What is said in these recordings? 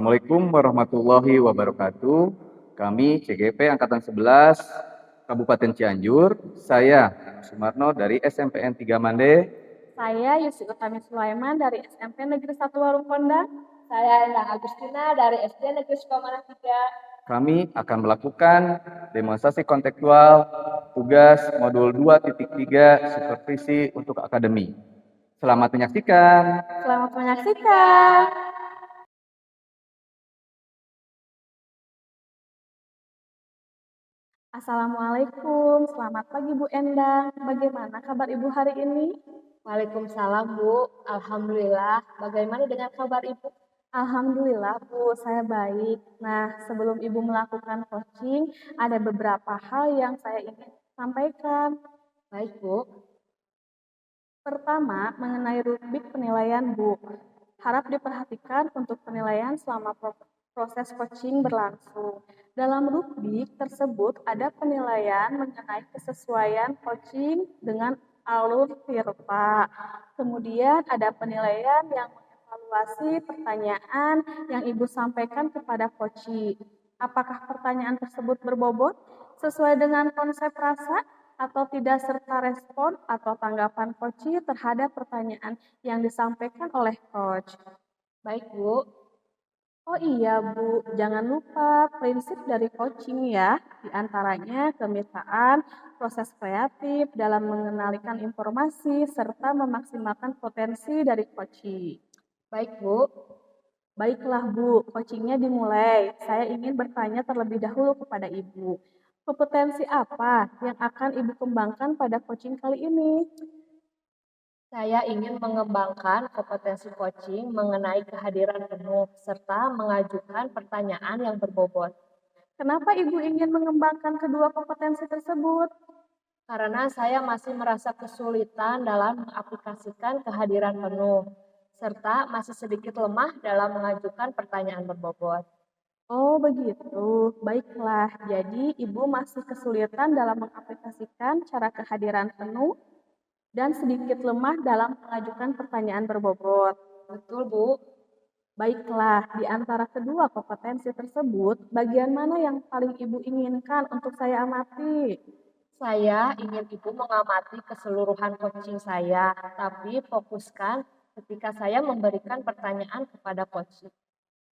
Assalamualaikum warahmatullahi wabarakatuh. Kami CGP Angkatan 11 Kabupaten Cianjur. Saya Sumarno dari SMPN 3 Mande. Saya Yusi Utami Sulaiman dari SMP Negeri 1 Warung Kondang. Saya Endang Agustina dari SD Negeri Sukamana 3. Kami akan melakukan demonstrasi kontekstual tugas modul 2.3 supervisi untuk akademi. Selamat menyaksikan. Selamat menyaksikan. Assalamualaikum, selamat pagi Bu Endang. Bagaimana kabar Ibu hari ini? Waalaikumsalam Bu, Alhamdulillah. Bagaimana dengan kabar Ibu? Alhamdulillah Bu, saya baik. Nah, sebelum Ibu melakukan coaching, ada beberapa hal yang saya ingin sampaikan. Baik Bu. Pertama, mengenai rubrik penilaian Bu. Harap diperhatikan untuk penilaian selama proses coaching berlangsung. Dalam rubrik tersebut ada penilaian mengenai kesesuaian coaching dengan alur tirta. Kemudian ada penilaian yang mengevaluasi pertanyaan yang Ibu sampaikan kepada coaching. Apakah pertanyaan tersebut berbobot sesuai dengan konsep rasa atau tidak serta respon atau tanggapan coaching terhadap pertanyaan yang disampaikan oleh coach. Baik Bu. Oh iya Bu, jangan lupa prinsip dari coaching ya, diantaranya kemitraan, proses kreatif dalam mengenalikan informasi, serta memaksimalkan potensi dari coaching. Baik Bu. Baiklah Bu, coachingnya dimulai. Saya ingin bertanya terlebih dahulu kepada Ibu. Kompetensi apa yang akan Ibu kembangkan pada coaching kali ini? Saya ingin mengembangkan kompetensi coaching mengenai kehadiran penuh serta mengajukan pertanyaan yang berbobot. Kenapa Ibu ingin mengembangkan kedua kompetensi tersebut? Karena saya masih merasa kesulitan dalam mengaplikasikan kehadiran penuh, serta masih sedikit lemah dalam mengajukan pertanyaan berbobot. Oh begitu, baiklah. Jadi Ibu masih kesulitan dalam mengaplikasikan cara kehadiran penuh dan sedikit lemah dalam mengajukan pertanyaan berbobot. Betul Bu. Baiklah, di antara kedua kompetensi tersebut, bagian mana yang paling Ibu inginkan untuk saya amati? Saya ingin Ibu mengamati keseluruhan coaching saya, tapi fokuskan ketika saya memberikan pertanyaan kepada coaching.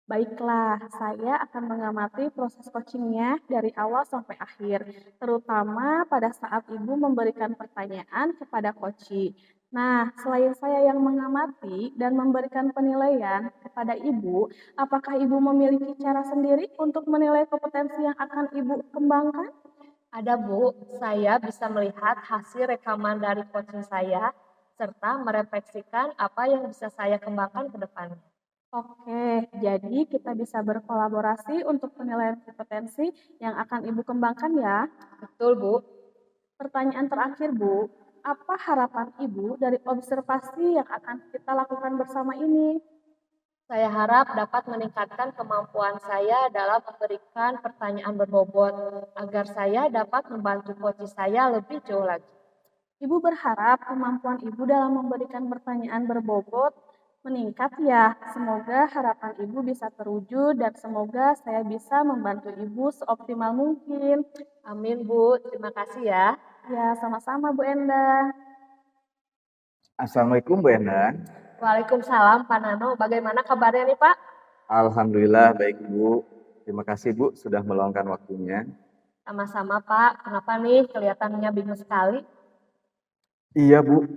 Baiklah, saya akan mengamati proses coachingnya dari awal sampai akhir, terutama pada saat Ibu memberikan pertanyaan kepada coaching. Nah, selain saya yang mengamati dan memberikan penilaian kepada Ibu, apakah Ibu memiliki cara sendiri untuk menilai kompetensi yang akan Ibu kembangkan? Ada Bu, saya bisa melihat hasil rekaman dari coaching saya, serta merefleksikan apa yang bisa saya kembangkan ke depannya. Oke, jadi kita bisa berkolaborasi untuk penilaian kompetensi yang akan Ibu kembangkan ya. Betul Bu. Pertanyaan terakhir Bu, apa harapan Ibu dari observasi yang akan kita lakukan bersama ini? Saya harap dapat meningkatkan kemampuan saya dalam memberikan pertanyaan berbobot, agar saya dapat membantu coaching saya lebih jauh lagi. Ibu berharap kemampuan Ibu dalam memberikan pertanyaan berbobot meningkat ya. Semoga harapan Ibu bisa terwujud dan semoga saya bisa membantu Ibu seoptimal mungkin. Amin Bu, terima kasih ya. Ya, sama-sama Bu Endang. Assalamualaikum Bu Endang. Waalaikumsalam Pak Nano, bagaimana kabarnya nih Pak? Alhamdulillah baik Bu. Terima kasih Bu sudah meluangkan waktunya. Sama-sama Pak, kenapa nih kelihatannya bingung sekali? Iya Bu,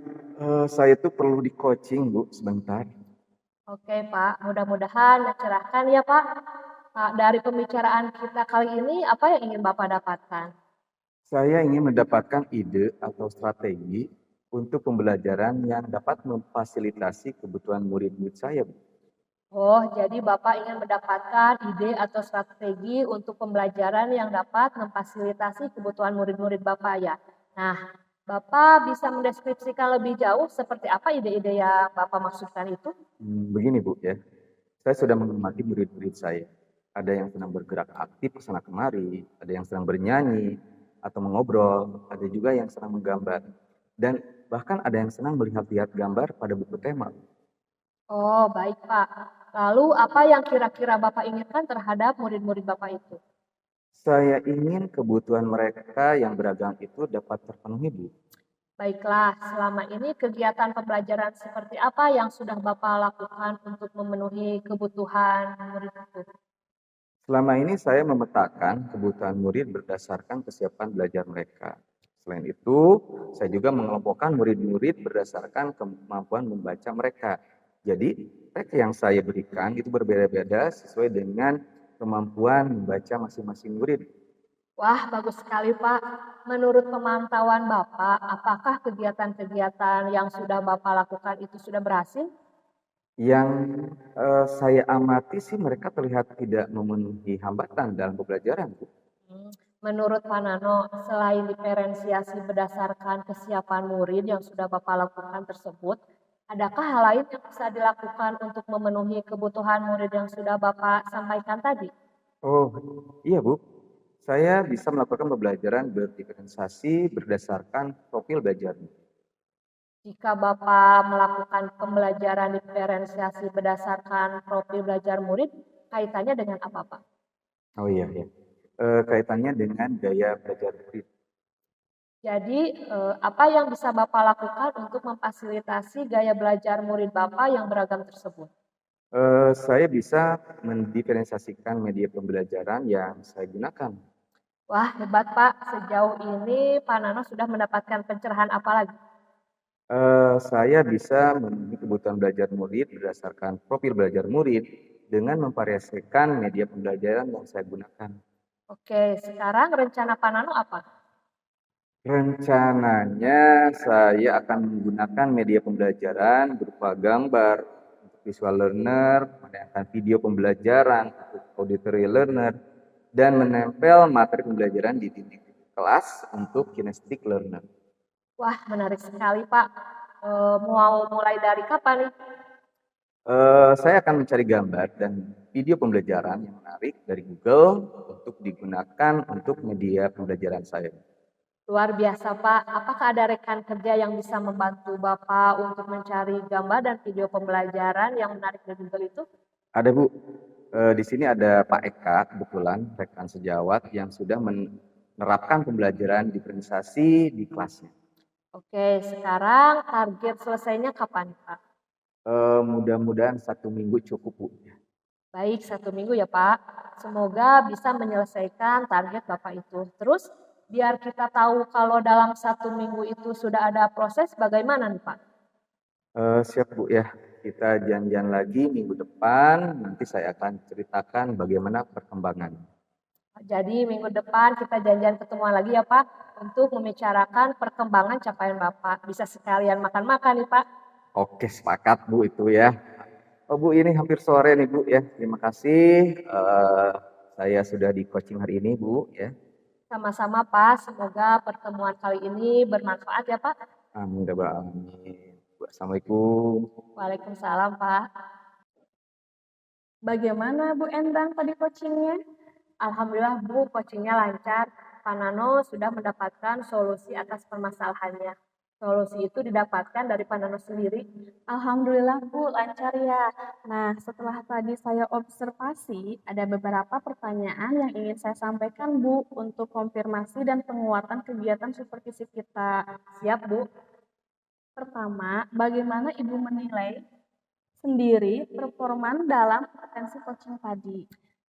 saya tuh perlu di coaching Bu sebentar. Oke Pak, mudah-mudahan mencerahkan ya Pak. Pak, dari pembicaraan kita kali ini, apa yang ingin Bapak dapatkan? Saya ingin mendapatkan ide atau strategi untuk pembelajaran yang dapat memfasilitasi kebutuhan murid-murid saya Bu. Oh, jadi Bapak ingin mendapatkan ide atau strategi untuk pembelajaran yang dapat memfasilitasi kebutuhan murid-murid Bapak ya. Nah, Bapak bisa mendeskripsikan lebih jauh seperti apa ide-ide yang Bapak maksudkan itu? Begini Bu ya, saya sudah mengamati murid-murid saya. Ada yang sedang bergerak aktif ke sana kemari, ada yang sedang bernyanyi atau mengobrol, ada juga yang sedang menggambar. Dan bahkan ada yang senang melihat-lihat gambar pada buku tema. Oh, baik Pak. Lalu apa yang kira-kira Bapak inginkan terhadap murid-murid Bapak itu? Saya ingin kebutuhan mereka yang beragam itu dapat terpenuhi, Bu. Baiklah, selama ini kegiatan pembelajaran seperti apa yang sudah Bapak lakukan untuk memenuhi kebutuhan murid itu? Selama ini saya memetakan kebutuhan murid berdasarkan kesiapan belajar mereka. Selain itu, saya juga mengelompokkan murid-murid berdasarkan kemampuan membaca mereka. Jadi, teks yang saya berikan itu berbeda-beda sesuai dengan kemampuan membaca masing-masing murid. Wah, bagus sekali Pak. Menurut pemantauan Bapak, apakah kegiatan-kegiatan yang sudah Bapak lakukan itu sudah berhasil? Yang saya amati sih mereka terlihat tidak memenuhi hambatan dalam pembelajaran, Bu. Menurut Pak Nano, selain diferensiasi berdasarkan kesiapan murid yang sudah Bapak lakukan tersebut, adakah hal lain yang bisa dilakukan untuk memenuhi kebutuhan murid yang sudah Bapak sampaikan tadi? Oh, iya Bu. Saya bisa melakukan pembelajaran berdiferensiasi berdasarkan profil belajar. Jika Bapak melakukan pembelajaran diferensiasi berdasarkan profil belajar murid, kaitannya dengan apa, Pak? Oh iya ya. Kaitannya dengan gaya belajar murid. Jadi, apa yang bisa Bapak lakukan untuk memfasilitasi gaya belajar murid Bapak yang beragam tersebut? Saya bisa mendiferensiasikan media pembelajaran yang saya gunakan. Wah, hebat Pak. Sejauh ini Pak Nano sudah mendapatkan pencerahan apa lagi? Saya bisa memenuhi kebutuhan belajar murid berdasarkan profil belajar murid dengan memvariasikan media pembelajaran yang saya gunakan. Oke, sekarang rencana Pak Nano apa? Rencananya saya akan menggunakan media pembelajaran berupa gambar untuk visual learner, menayangkan video pembelajaran untuk auditory learner, dan menempel materi pembelajaran di dinding kelas untuk kinesthetic learner. Wah, menarik sekali Pak. Mau mulai dari kapan nih? Saya akan mencari gambar dan video pembelajaran yang menarik dari Google untuk digunakan untuk media pembelajaran saya. Luar biasa Pak. Apakah ada rekan kerja yang bisa membantu Bapak untuk mencari gambar dan video pembelajaran yang menarik dari Google itu? Ada Bu, di sini ada Pak Eka kebetulan rekan sejawat yang sudah menerapkan pembelajaran diferensiasi di kelasnya. Oke, sekarang target selesainya kapan Pak? Mudah-mudahan 1 minggu cukup Bu. Baik, 1 minggu ya Pak. Semoga bisa menyelesaikan target Bapak itu. Terus, biar kita tahu kalau dalam 1 minggu itu sudah ada proses, bagaimana nih Pak? Siap Bu ya, kita janjian lagi minggu depan, nanti saya akan ceritakan bagaimana perkembangan. Jadi minggu depan kita janjian ketemuan lagi ya Pak, untuk membicarakan perkembangan capaian Bapak. Bisa sekalian makan-makan nih Pak. Oke, sepakat Bu itu ya. Oh Bu, ini hampir sore nih Bu ya. Terima kasih. Saya sudah di coaching hari ini Bu ya. Sama-sama Pak, semoga pertemuan kali ini bermanfaat ya Pak. Amin ya Rabbal alamin. Assalamualaikum. Waalaikumsalam Pak. Bagaimana Bu Endang tadi coachingnya? Alhamdulillah Bu, coachingnya lancar. Pak Nano sudah mendapatkan solusi atas permasalahannya. Solusi itu didapatkan dari Pak Nano sendiri. Alhamdulillah Bu, lancar ya. Nah, setelah tadi saya observasi, ada beberapa pertanyaan yang ingin saya sampaikan Bu untuk konfirmasi dan penguatan kegiatan supervisi kita. Siap Bu? Pertama, bagaimana Ibu menilai sendiri performan dalam potensi coaching tadi?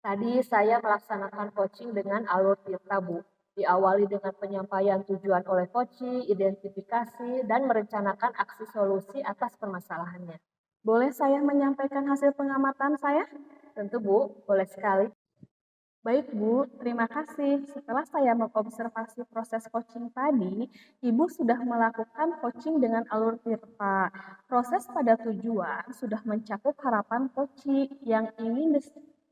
Tadi saya melaksanakan coaching dengan alur Tirta Bu. Diawali dengan penyampaian tujuan oleh coaching, identifikasi, dan merencanakan aksi solusi atas permasalahannya. Boleh saya menyampaikan hasil pengamatan saya? Tentu Bu, boleh sekali. Baik Bu, terima kasih. Setelah saya mengobservasi proses coaching tadi, Ibu sudah melakukan coaching dengan alur Tirta. Proses pada tujuan sudah mencakup harapan coaching yang ingin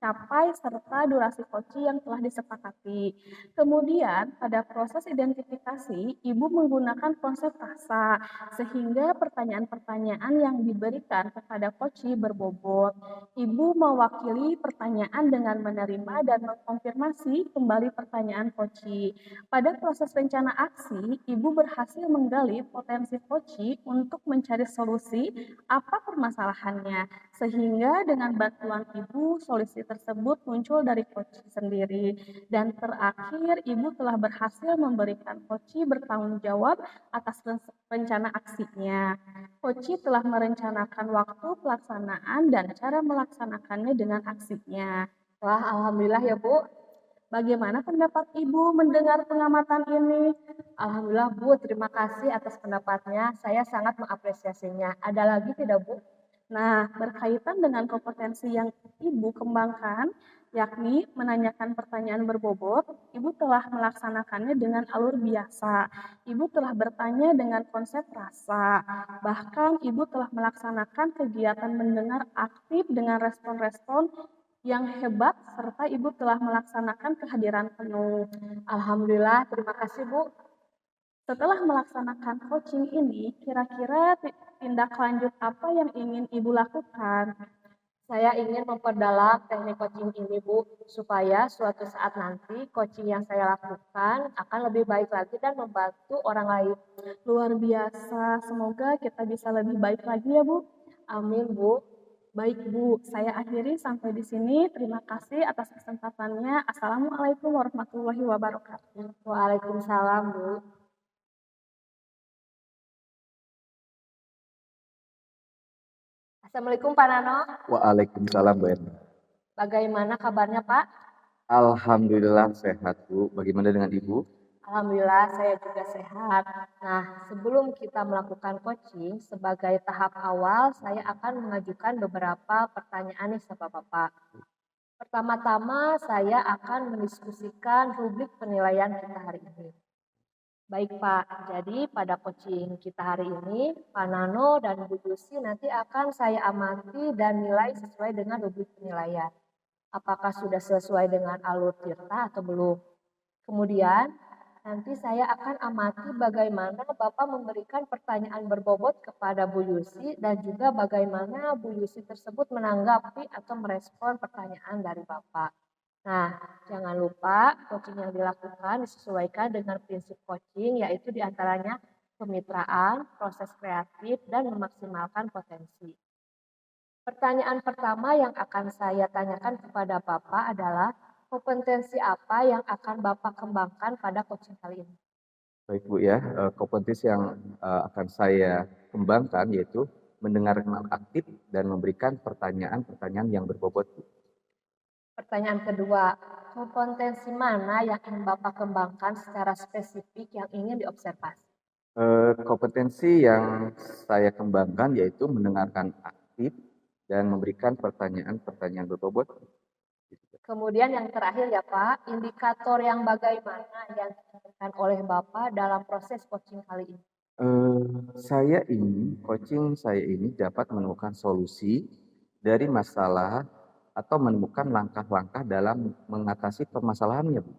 capai serta durasi koci yang telah disepakati. Kemudian, pada proses identifikasi, Ibu menggunakan konsep rasa, sehingga pertanyaan-pertanyaan yang diberikan kepada koci berbobot. Ibu mewakili pertanyaan dengan menerima dan mengkonfirmasi kembali pertanyaan koci. Pada proses rencana aksi, Ibu berhasil menggali potensi koci untuk mencari solusi apa permasalahannya, sehingga dengan bantuan Ibu, solusi tersebut muncul dari koci sendiri. Dan terakhir, Ibu telah berhasil memberikan koci bertanggung jawab atas rencana aksinya. Koci telah merencanakan waktu pelaksanaan dan cara melaksanakannya dengan aksinya. Wah, alhamdulillah ya Bu. Bagaimana pendapat Ibu mendengar pengamatan ini? Alhamdulillah Bu, terima kasih atas pendapatnya. Saya sangat mengapresiasinya. Ada lagi tidak Bu? Nah, berkaitan dengan kompetensi yang Ibu kembangkan, yakni menanyakan pertanyaan berbobot, Ibu telah melaksanakannya dengan alur biasa. Ibu telah bertanya dengan konsep rasa. Bahkan Ibu telah melaksanakan kegiatan mendengar aktif dengan respon-respon yang hebat, serta Ibu telah melaksanakan kehadiran penuh. Alhamdulillah, terima kasih Bu. Setelah melaksanakan coaching ini, kira-kira tindak lanjut apa yang ingin Ibu lakukan? Saya ingin memperdalam teknik coaching ini Bu, supaya suatu saat nanti coaching yang saya lakukan akan lebih baik lagi dan membantu orang lain. Luar biasa, semoga kita bisa lebih baik lagi ya Bu. Amin Bu. Baik Bu, saya akhiri sampai di sini. Terima kasih atas kesempatannya. Assalamualaikum warahmatullahi wabarakatuh. Waalaikumsalam Bu. Assalamualaikum Pak Nano. Waalaikumsalam, Bu Erna. Bagaimana kabarnya Pak? Alhamdulillah sehat, Bu. Bagaimana dengan Ibu? Alhamdulillah saya juga sehat. Nah, sebelum kita melakukan coaching, sebagai tahap awal saya akan mengajukan beberapa pertanyaan nih sama Bapak. Pertama-tama saya akan mendiskusikan rubrik penilaian kita hari ini. Baik Pak, jadi pada coaching kita hari ini, Pak Nano dan Bu Yusi nanti akan saya amati dan nilai sesuai dengan rubrik penilaian. Apakah sudah sesuai dengan alur tirta atau belum? Kemudian, nanti saya akan amati bagaimana Bapak memberikan pertanyaan berbobot kepada Bu Yusi dan juga bagaimana Bu Yusi tersebut menanggapi atau merespon pertanyaan dari Bapak. Nah, jangan lupa coaching yang dilakukan disesuaikan dengan prinsip coaching, yaitu diantaranya kemitraan, proses kreatif, dan memaksimalkan potensi. Pertanyaan pertama yang akan saya tanyakan kepada Bapak adalah kompetensi apa yang akan Bapak kembangkan pada coaching kali ini? Baik Bu ya, kompetensi yang akan saya kembangkan yaitu mendengarkan aktif dan memberikan pertanyaan-pertanyaan yang berbobot, Bu. Pertanyaan kedua, kompetensi mana yang ingin Bapak kembangkan secara spesifik yang ingin diobservasi? Kompetensi yang saya kembangkan yaitu mendengarkan aktif dan memberikan pertanyaan-pertanyaan berbobot. Kemudian yang terakhir ya Pak, indikator yang bagaimana yang diinginkan oleh Bapak dalam proses coaching kali ini? Coaching saya ini dapat menemukan solusi dari masalah atau menemukan langkah-langkah dalam mengatasi permasalahannya, Bu.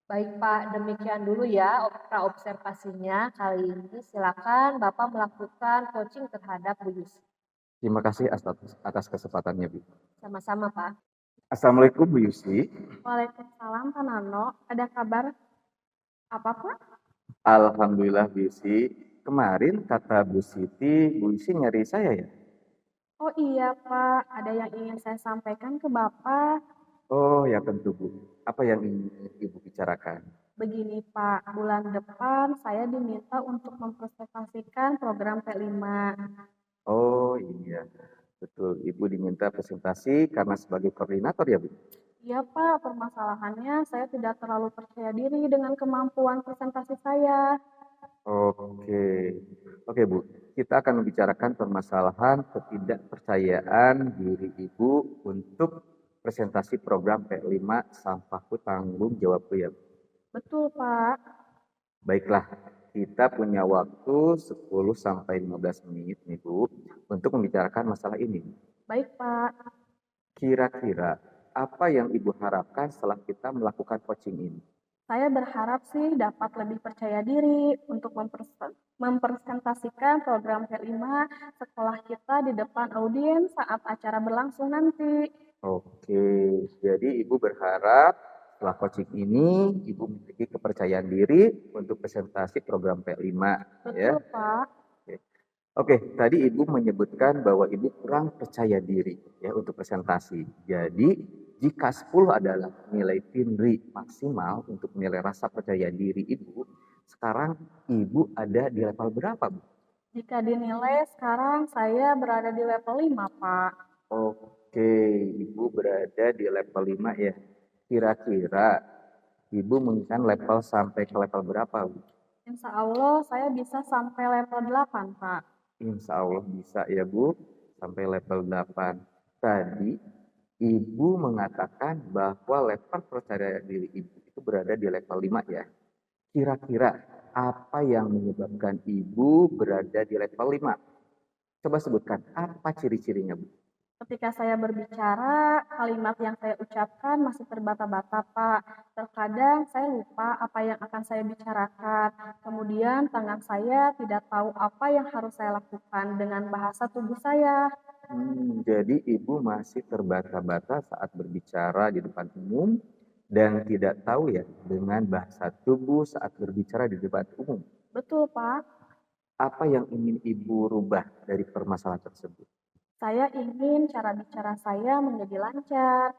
Baik Pak, demikian dulu ya observasinya kali ini. Silakan Bapak melakukan coaching terhadap Bu Yusi. Terima kasih atas kesempatannya, Bu. Sama-sama Pak. Assalamualaikum, Bu Yusi. Waalaikumsalam Pak Nano. Ada kabar apa Pak? Alhamdulillah, Bu Yusi. Kemarin kata Bu Siti, Bu Yusi nyari saya ya? Oh iya Pak, ada yang ingin saya sampaikan ke Bapak. Oh ya tentu, Bu. Apa yang ingin Ibu bicarakan? Begini Pak, bulan depan saya diminta untuk mempresentasikan program P5. Oh iya, betul. Ibu diminta presentasi karena sebagai koordinator ya, Bu? Iya Pak, permasalahannya saya tidak terlalu percaya diri dengan kemampuan presentasi saya. Oke Bu. Kita akan membicarakan permasalahan ketidakpercayaan diri Ibu untuk presentasi program P5 Sampahku Tanggung Jawabku ya, Bu. Betul Pak. Baiklah, kita punya waktu 10-15 menit nih Bu untuk membicarakan masalah ini. Baik Pak. Kira-kira apa yang Ibu harapkan setelah kita melakukan coaching ini? Saya berharap sih dapat lebih percaya diri untuk mempresentasikan program P5 sekolah kita di depan audiens saat acara berlangsung nanti. Oke, jadi Ibu berharap setelah coaching ini Ibu memiliki kepercayaan diri untuk presentasi program P5 ya. Betul, Pak. Oke. Oke, tadi Ibu menyebutkan bahwa Ibu kurang percaya diri ya untuk presentasi. Jadi, jika 10 adalah nilai FINRI maksimal untuk nilai rasa percaya diri Ibu, sekarang Ibu ada di level berapa, Bu? Jika dinilai sekarang saya berada di level 5, Pak. Oke, Ibu berada di level 5 ya. Kira-kira Ibu menginginkan level sampai ke level berapa, Bu? Insya Allah saya bisa sampai level 8, Pak. Insya Allah bisa ya Bu, sampai level 8. Tadi Ibu mengatakan bahwa level percaya diri Ibu itu berada di level 5 ya. Kira-kira apa yang menyebabkan Ibu berada di level 5? Coba sebutkan apa ciri-cirinya Bu? Ketika saya berbicara, kalimat yang saya ucapkan masih terbata-bata, Pak. Terkadang saya lupa apa yang akan saya bicarakan. Kemudian tangan saya tidak tahu apa yang harus saya lakukan dengan bahasa tubuh saya. Jadi Ibu masih terbata-bata saat berbicara di depan umum dan tidak tahu ya dengan bahasa tubuh saat berbicara di depan umum. Betul, Pak. Apa yang ingin Ibu rubah dari permasalahan tersebut? Saya ingin cara bicara saya menjadi lancar,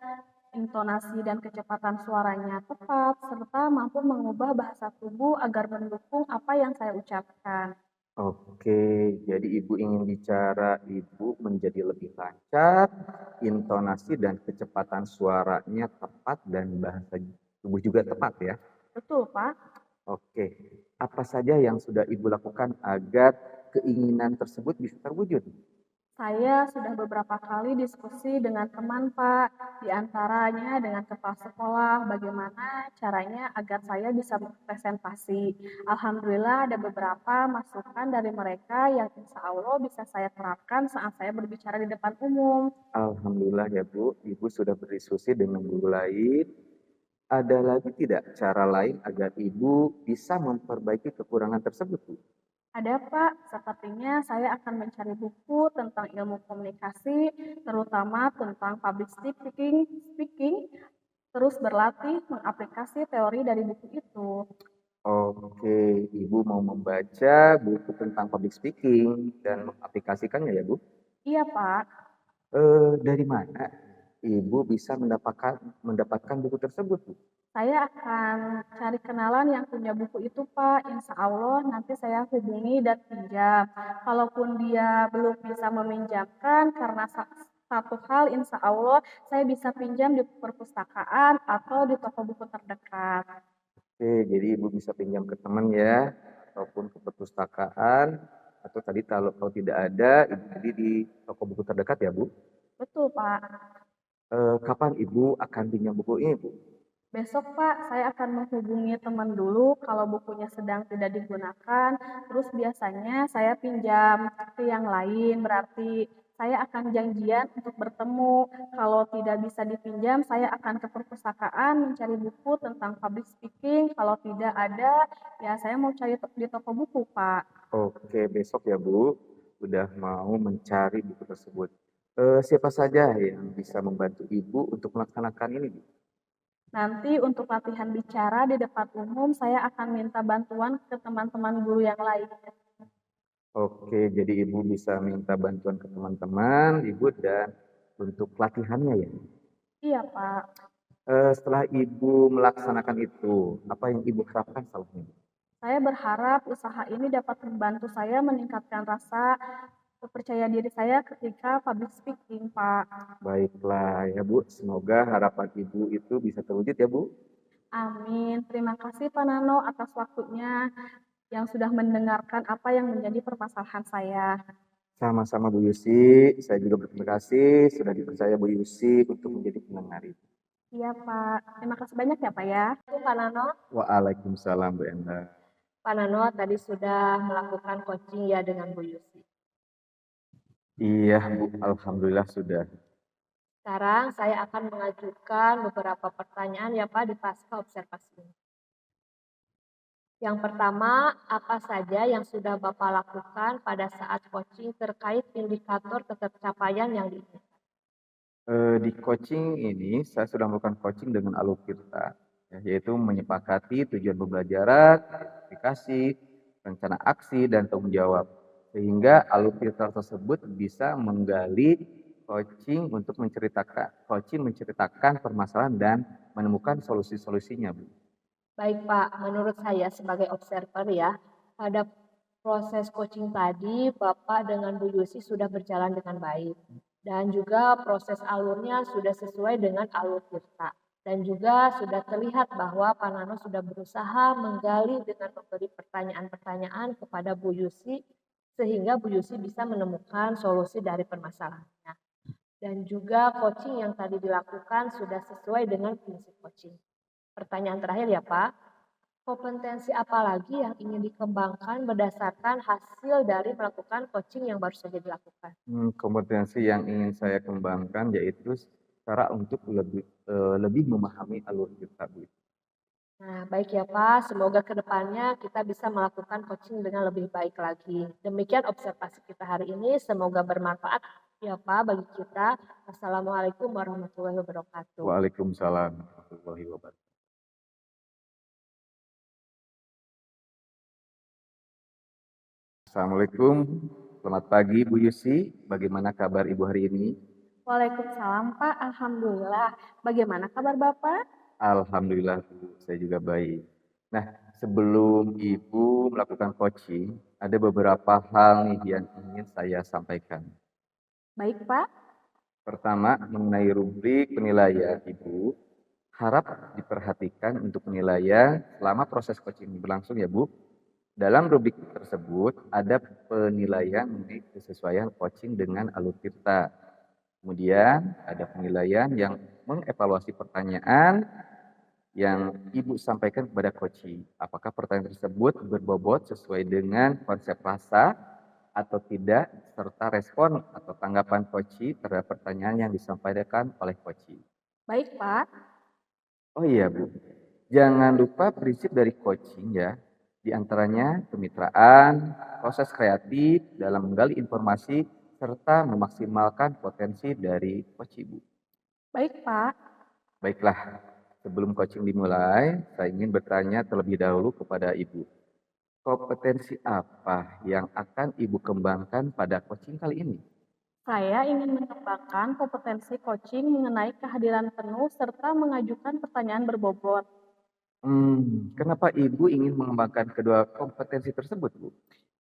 intonasi dan kecepatan suaranya tepat, serta mampu mengubah bahasa tubuh agar mendukung apa yang saya ucapkan. Oke, jadi Ibu ingin bicara Ibu menjadi lebih lancar, intonasi dan kecepatan suaranya tepat dan bahasa tubuh juga tepat ya. Betul, Pak. Oke, apa saja yang sudah Ibu lakukan agar keinginan tersebut bisa terwujud? Saya sudah beberapa kali diskusi dengan teman, Pak, di antaranya dengan kepala sekolah, bagaimana caranya agar saya bisa berpresentasi. Alhamdulillah ada beberapa masukan dari mereka yang insya Allah bisa saya terapkan saat saya berbicara di depan umum. Alhamdulillah ya Bu, Ibu sudah berdiskusi dengan guru lain. Ada lagi tidak cara lain agar Ibu bisa memperbaiki kekurangan tersebut, Bu? Ada, Pak, sepertinya saya akan mencari buku tentang ilmu komunikasi, terutama tentang public speaking, terus berlatih mengaplikasi teori dari buku itu. Oke, Ibu mau membaca buku tentang public speaking dan mengaplikasikannya ya, Bu? Iya, Pak. Dari mana Ibu bisa mendapatkan buku tersebut, Bu? Saya akan cari kenalan yang punya buku itu, Pak. Insya Allah nanti saya hubungi dan pinjam. Kalaupun dia belum bisa meminjamkan karena satu hal, insya Allah saya bisa pinjam di perpustakaan atau di toko buku terdekat. Oke, jadi Ibu bisa pinjam ke teman ya, ataupun ke perpustakaan, atau tadi kalau tidak ada, Ibu beli di toko buku terdekat ya, Bu? Betul, Pak. Kapan Ibu akan pinjam buku ini, Bu? Besok, Pak, saya akan menghubungi teman dulu kalau bukunya sedang tidak digunakan. Terus biasanya saya pinjam ke yang lain, berarti saya akan janjian untuk bertemu. Kalau tidak bisa dipinjam, saya akan ke perpustakaan mencari buku tentang public speaking. Kalau tidak ada, ya saya mau cari di toko buku, Pak. Oke, besok ya, Bu. Udah mau mencari buku tersebut. Siapa saja yang bisa membantu Ibu untuk melaksanakan ini, Bu? Nanti untuk latihan bicara di depan umum, saya akan minta bantuan ke teman-teman guru yang lain. Oke, jadi Ibu bisa minta bantuan ke teman-teman Ibu dan untuk latihannya ya. Iya, Pak. Setelah Ibu melaksanakan itu, apa yang Ibu harapkan setelahnya? Saya berharap usaha ini dapat membantu saya meningkatkan rasa percaya diri saya ketika public speaking, Pak. Baiklah ya Bu, semoga harapan Ibu itu bisa terwujud ya Bu. Amin. Terima kasih Pak Nano atas waktunya yang sudah mendengarkan apa yang menjadi permasalahan saya. Sama-sama Bu Yusi, saya juga berterima kasih sudah dipercaya Bu Yusi untuk menjadi pendengar itu. Iya, Pak. Terima kasih banyak ya, Pak ya. Itu Pak Nano. Waalaikumsalam Bu Enda. Pak Nano tadi sudah melakukan coaching ya dengan Bu Yusi. Iya Bu, Alhamdulillah sudah. Sekarang saya akan mengajukan beberapa pertanyaan ya Pak di pasca observasi ini. Yang pertama, apa saja yang sudah Bapak lakukan pada saat coaching terkait indikator ketercapaian yang diinginkan? Di coaching ini saya sudah melakukan coaching dengan Alur Tirta, ya, yaitu menyepakati tujuan pembelajaran, aplikasi, rencana aksi, dan tanggung jawab. Sehingga Alur Tirta tersebut bisa menggali coaching menceritakan permasalahan dan menemukan solusi-solusinya, Bu. Baik Pak, menurut saya sebagai observer ya, pada proses coaching tadi Bapak dengan Bu Yusi sudah berjalan dengan baik. Dan juga proses alurnya sudah sesuai dengan alur Tirta. Dan juga sudah terlihat bahwa Pak Nano sudah berusaha menggali dengan memberi pertanyaan-pertanyaan kepada Bu Yusi sehingga Bu Yusi bisa menemukan solusi dari permasalahannya. Dan juga coaching yang tadi dilakukan sudah sesuai dengan prinsip coaching. Pertanyaan terakhir ya Pak, kompetensi apa lagi yang ingin dikembangkan berdasarkan hasil dari melakukan coaching yang baru saja dilakukan? Kompetensi yang ingin saya kembangkan yaitu cara untuk lebih memahami Alur Tirta, Bu. Nah, baik ya Pak, semoga kedepannya kita bisa melakukan coaching dengan lebih baik lagi. Demikian observasi kita hari ini, semoga bermanfaat ya Pak bagi kita. Assalamualaikum warahmatullahi wabarakatuh. Waalaikumsalam warahmatullahi wabarakatuh. Assalamualaikum, selamat pagi Bu Yusi. Bagaimana kabar Ibu hari ini? Waalaikumsalam Pak, Alhamdulillah. Bagaimana kabar Bapak? Alhamdulillah Bu, saya juga baik. Nah, sebelum Ibu melakukan coaching, ada beberapa hal nih yang ingin saya sampaikan. Baik Pak. Pertama, mengenai rubrik penilaian Ibu, harap diperhatikan untuk penilaian selama proses coaching berlangsung ya Bu. Dalam rubrik tersebut ada penilaian mengenai kesesuaian coaching dengan Alur Tirta. Kemudian ada penilaian yang mengevaluasi pertanyaan yang Ibu sampaikan kepada coaching. Apakah pertanyaan tersebut berbobot sesuai dengan konsep rasa atau tidak, serta respon atau tanggapan coaching terhadap pertanyaan yang disampaikan oleh coaching. Baik Pak. Oh iya Bu, jangan lupa prinsip dari coaching ya, di antaranya kemitraan, proses kreatif dalam menggali informasi, serta memaksimalkan potensi dari coach Ibu. Baik Pak. Baiklah, sebelum coaching dimulai, saya ingin bertanya terlebih dahulu kepada Ibu. Kompetensi apa yang akan Ibu kembangkan pada coaching kali ini? Saya ingin mengembangkan kompetensi coaching mengenai kehadiran penuh serta mengajukan pertanyaan berbobot. Kenapa Ibu ingin mengembangkan kedua kompetensi tersebut, Bu?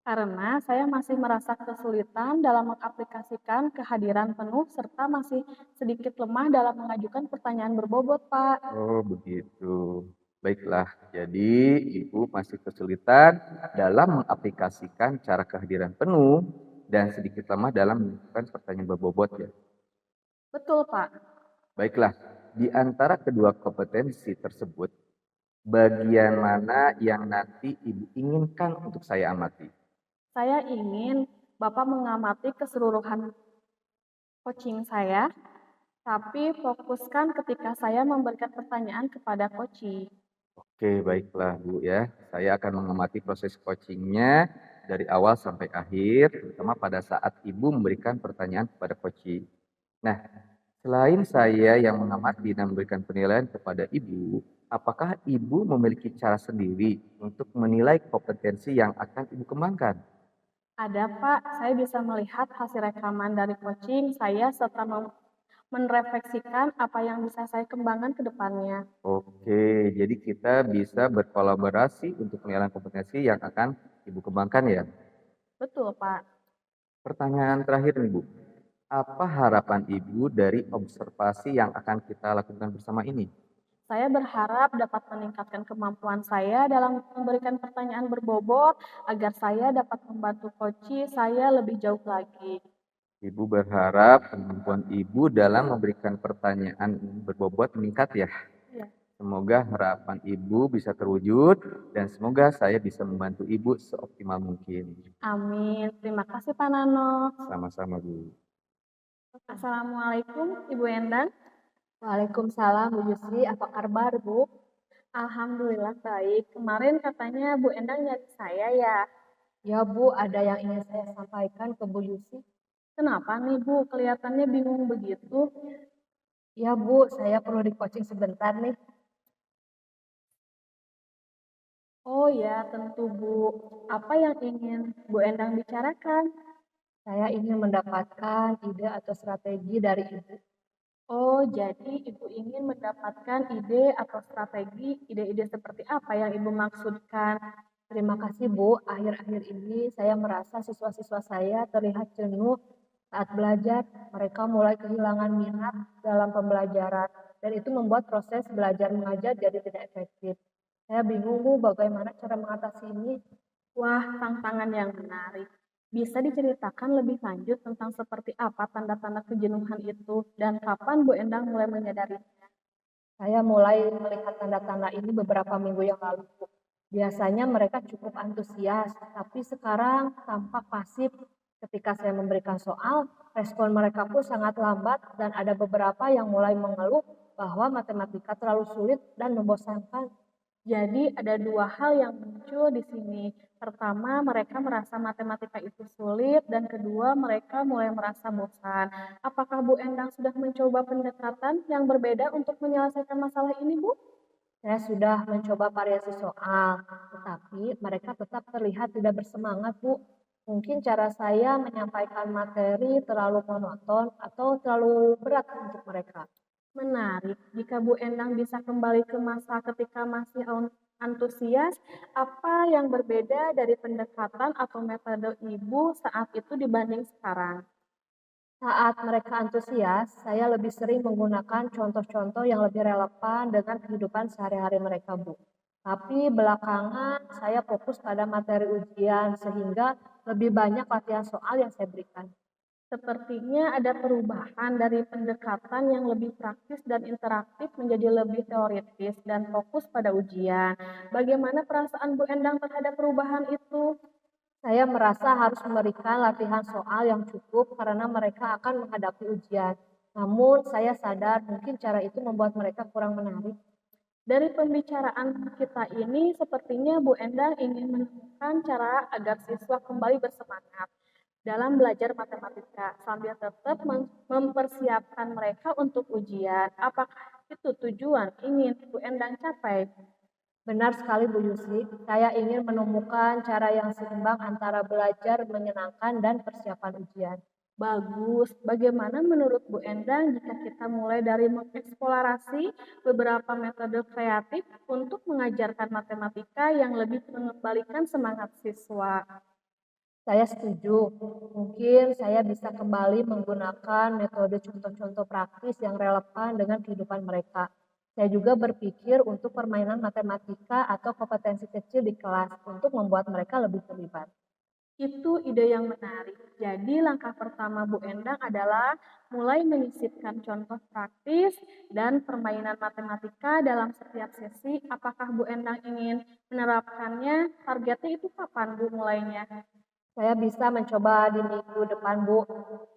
Karena saya masih merasa kesulitan dalam mengaplikasikan kehadiran penuh serta masih sedikit lemah dalam mengajukan pertanyaan berbobot, Pak. Oh, begitu. Baiklah, jadi Ibu masih kesulitan dalam mengaplikasikan cara kehadiran penuh dan sedikit lemah dalam menentukan pertanyaan berbobot ya. Betul, Pak. Baiklah, di antara kedua kompetensi tersebut, bagian mana yang nanti Ibu inginkan untuk saya amati? Saya ingin Bapak mengamati keseluruhan coaching saya, tapi fokuskan ketika saya memberikan pertanyaan kepada coaching. Oke, baiklah Bu ya. Saya akan mengamati proses coachingnya dari awal sampai akhir, terutama pada saat Ibu memberikan pertanyaan kepada coaching. Nah, selain saya yang mengamati dan memberikan penilaian kepada Ibu, apakah Ibu memiliki cara sendiri untuk menilai kompetensi yang akan Ibu kembangkan? Ada, Pak. Saya bisa melihat hasil rekaman dari coaching saya serta menrefleksikan apa yang bisa saya kembangkan ke depannya. Oke, jadi kita bisa berkolaborasi untuk penilaian kompetensi yang akan Ibu kembangkan ya. Betul, Pak. Pertanyaan terakhir nih Bu, apa harapan Ibu dari observasi yang akan kita lakukan bersama ini? Saya berharap dapat meningkatkan kemampuan saya dalam memberikan pertanyaan berbobot agar saya dapat membantu coaching saya lebih jauh lagi. Ibu berharap kemampuan Ibu dalam memberikan pertanyaan berbobot meningkat ya. Ya. Semoga harapan Ibu bisa terwujud dan semoga saya bisa membantu Ibu seoptimal mungkin. Amin. Terima kasih, Pak Nano. Sama-sama Bu. Assalamualaikum, Ibu Endang. Waalaikumsalam Bu Yusri, apa kabar Bu? Alhamdulillah baik. Kemarin katanya Bu Endang nyari saya ya. Ya Bu, ada yang ingin saya sampaikan ke Bu Yusri. Kenapa nih Bu, kelihatannya bingung begitu? Ya Bu, saya perlu di coaching sebentar nih. Oh ya, tentu Bu. Apa yang ingin Bu Endang bicarakan? Saya ingin mendapatkan ide atau strategi dari Ibu. Oh, jadi Ibu ingin mendapatkan ide atau strategi, ide-ide seperti apa yang Ibu maksudkan? Terima kasih Bu, akhir-akhir ini saya merasa siswa-siswa saya terlihat jenuh saat belajar. Mereka mulai kehilangan minat dalam pembelajaran dan itu membuat proses belajar mengajar jadi tidak efektif. Saya bingung Bu, bagaimana cara mengatasi ini? Wah, tantangan yang menarik. Bisa diceritakan lebih lanjut tentang seperti apa tanda-tanda kejenuhan itu dan kapan Bu Endang mulai menyadarinya? Saya mulai melihat tanda-tanda ini beberapa minggu yang lalu. Bu. Biasanya mereka cukup antusias, tapi sekarang tampak pasif. Ketika saya memberikan soal, respon mereka pun sangat lambat dan ada beberapa yang mulai mengeluh bahwa matematika terlalu sulit dan membosankan. Jadi ada dua hal yang muncul di sini. Pertama, mereka merasa matematika itu sulit dan kedua, mereka mulai merasa bosan. Apakah Bu Endang sudah mencoba pendekatan yang berbeda untuk menyelesaikan masalah ini, Bu? Saya sudah mencoba variasi soal, tetapi mereka tetap terlihat tidak bersemangat, Bu. Mungkin cara saya menyampaikan materi terlalu monoton atau terlalu berat untuk mereka. Menarik. Jika Bu Endang bisa kembali ke masa ketika masih antusias, apa yang berbeda dari pendekatan atau metode Ibu saat itu dibanding sekarang? Saat mereka antusias, saya lebih sering menggunakan contoh-contoh yang lebih relevan dengan kehidupan sehari-hari mereka, Bu. Tapi belakangan saya fokus pada materi ujian sehingga lebih banyak latihan soal yang saya berikan. Sepertinya ada perubahan dari pendekatan yang lebih praktis dan interaktif menjadi lebih teoritis dan fokus pada ujian. Bagaimana perasaan Bu Endang terhadap perubahan itu? Saya merasa harus memberikan latihan soal yang cukup karena mereka akan menghadapi ujian. Namun saya sadar mungkin cara itu membuat mereka kurang menarik. Dari pembicaraan kita ini, sepertinya Bu Endang ingin menemukan cara agar siswa kembali bersemangat dalam belajar matematika sambil tetap mempersiapkan mereka untuk ujian. Apakah itu tujuan ingin Bu Endang capai? Benar sekali Bu Yusri, saya ingin menemukan cara yang seimbang antara belajar menyenangkan dan persiapan ujian. Bagus. Bagaimana menurut Bu Endang jika kita mulai dari mengeksplorasi beberapa metode kreatif untuk mengajarkan matematika yang lebih mengembalikan semangat siswa? Saya setuju, mungkin saya bisa kembali menggunakan metode contoh-contoh praktis yang relevan dengan kehidupan mereka. Saya juga berpikir untuk permainan matematika atau kompetensi kecil di kelas untuk membuat mereka lebih terlibat. Itu ide yang menarik. Jadi langkah pertama Bu Endang adalah mulai menyisipkan contoh praktis dan permainan matematika dalam setiap sesi. Apakah Bu Endang ingin menerapkannya? Targetnya itu kapan Bu mulainya? Saya bisa mencoba di minggu depan, Bu.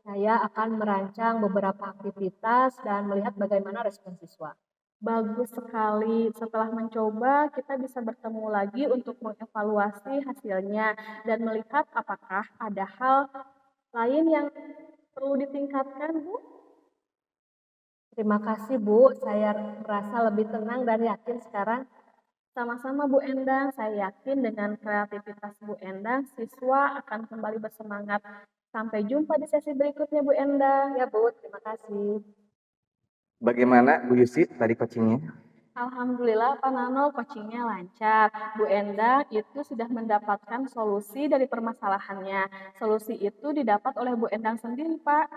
Saya akan merancang beberapa aktivitas dan melihat bagaimana respon siswa. Bagus sekali. Setelah mencoba, kita bisa bertemu lagi untuk mengevaluasi hasilnya dan melihat apakah ada hal lain yang perlu ditingkatkan, Bu. Terima kasih, Bu. Saya merasa lebih tenang dan yakin sekarang. Sama-sama Bu Endang, saya yakin dengan kreativitas Bu Endang, siswa akan kembali bersemangat. Sampai jumpa di sesi berikutnya Bu Endang. Ya, Bu. Terima kasih. Bagaimana Bu Yusi tadi coachingnya? Alhamdulillah Pak Nano coachingnya lancar. Bu Endang itu sudah mendapatkan solusi dari permasalahannya. Solusi itu didapat oleh Bu Endang sendiri Pak.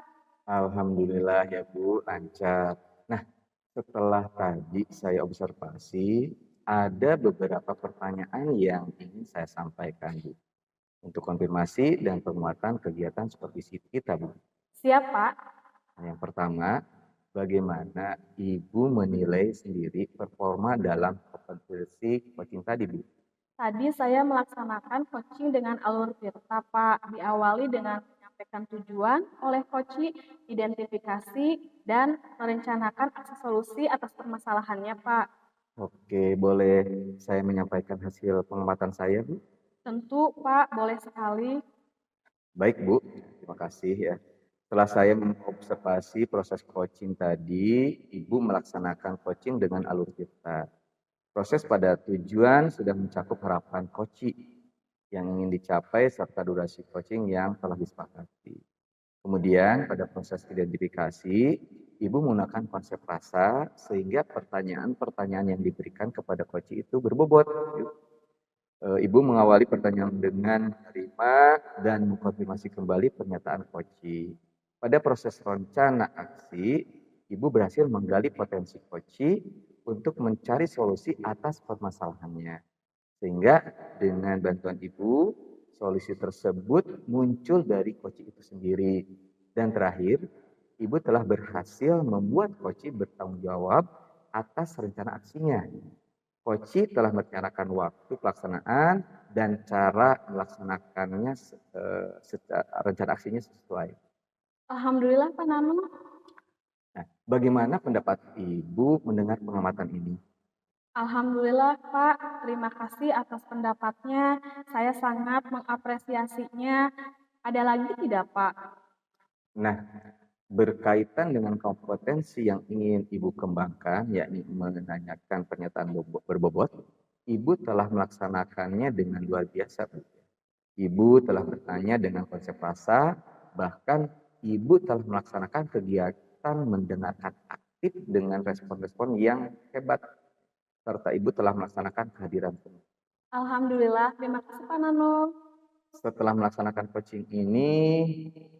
Alhamdulillah ya Bu, lancar. Nah, setelah tadi saya observasi, ada beberapa pertanyaan yang ingin saya sampaikan Bu. Untuk konfirmasi dan penguatan kegiatan supervisi kita Bu. Siap Pak. Nah, yang pertama, bagaimana Ibu menilai sendiri performa dalam kompetensi coaching tadi Bu? Tadi saya melaksanakan coaching dengan alur Tirta Pak. Diawali dengan menyampaikan tujuan oleh coach, identifikasi, dan merencanakan aksi solusi atas permasalahannya, Pak. Oke, boleh saya menyampaikan hasil pengamatan saya, Bu? Tentu, Pak, boleh sekali. Baik, Bu. Terima kasih ya. Setelah saya mengobservasi proses coaching tadi, Ibu melaksanakan coaching dengan alur cerita. Proses pada tujuan sudah mencakup harapan coaching yang ingin dicapai serta durasi coaching yang telah disepakati. Kemudian pada proses identifikasi, Ibu menggunakan konsep rasa sehingga pertanyaan-pertanyaan yang diberikan kepada coaching itu berbobot. Ibu mengawali pertanyaan dengan menerima dan mengkonfirmasi kembali pernyataan coaching. Pada proses rencana aksi, Ibu berhasil menggali potensi coaching untuk mencari solusi atas permasalahannya. Sehingga dengan bantuan Ibu, solusi tersebut muncul dari coaching itu sendiri. Dan terakhir, Ibu telah berhasil membuat coaching bertanggung jawab atas rencana aksinya. Coaching telah merencanakan waktu pelaksanaan dan cara melaksanakannya rencana aksinya sesuai. Alhamdulillah, Pak Nano. Nah, bagaimana pendapat Ibu mendengar pengamatan ini? Alhamdulillah, Pak. Terima kasih atas pendapatnya. Saya sangat mengapresiasinya. Ada lagi tidak, Pak? Nah, berkaitan dengan kompetensi yang ingin Ibu kembangkan, yakni menanyakan pernyataan berbobot, Ibu telah melaksanakannya dengan luar biasa, Bu. Ibu telah bertanya dengan konsep rasa, bahkan Ibu telah melaksanakan kegiatan mendengarkan aktif dengan respon-respon yang hebat, serta Ibu telah melaksanakan kehadiran penuh. Alhamdulillah, terima kasih Pak Nano. Setelah melaksanakan coaching ini,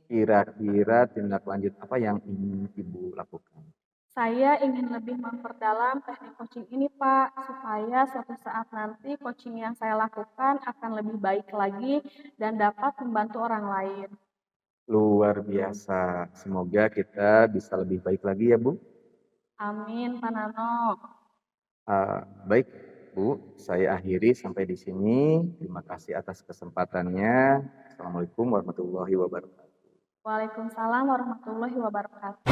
kira-kira tindak lanjut apa yang ingin Ibu lakukan? Saya ingin lebih memperdalam teknik coaching ini, Pak, supaya suatu saat nanti coaching yang saya lakukan akan lebih baik lagi dan dapat membantu orang lain. Luar biasa. Semoga kita bisa lebih baik lagi ya, Bu. Amin, Pak Nano. Baik, Bu. Saya akhiri sampai di sini. Terima kasih atas kesempatannya. Assalamualaikum warahmatullahi wabarakatuh. Waalaikumsalam warahmatullahi wabarakatuh.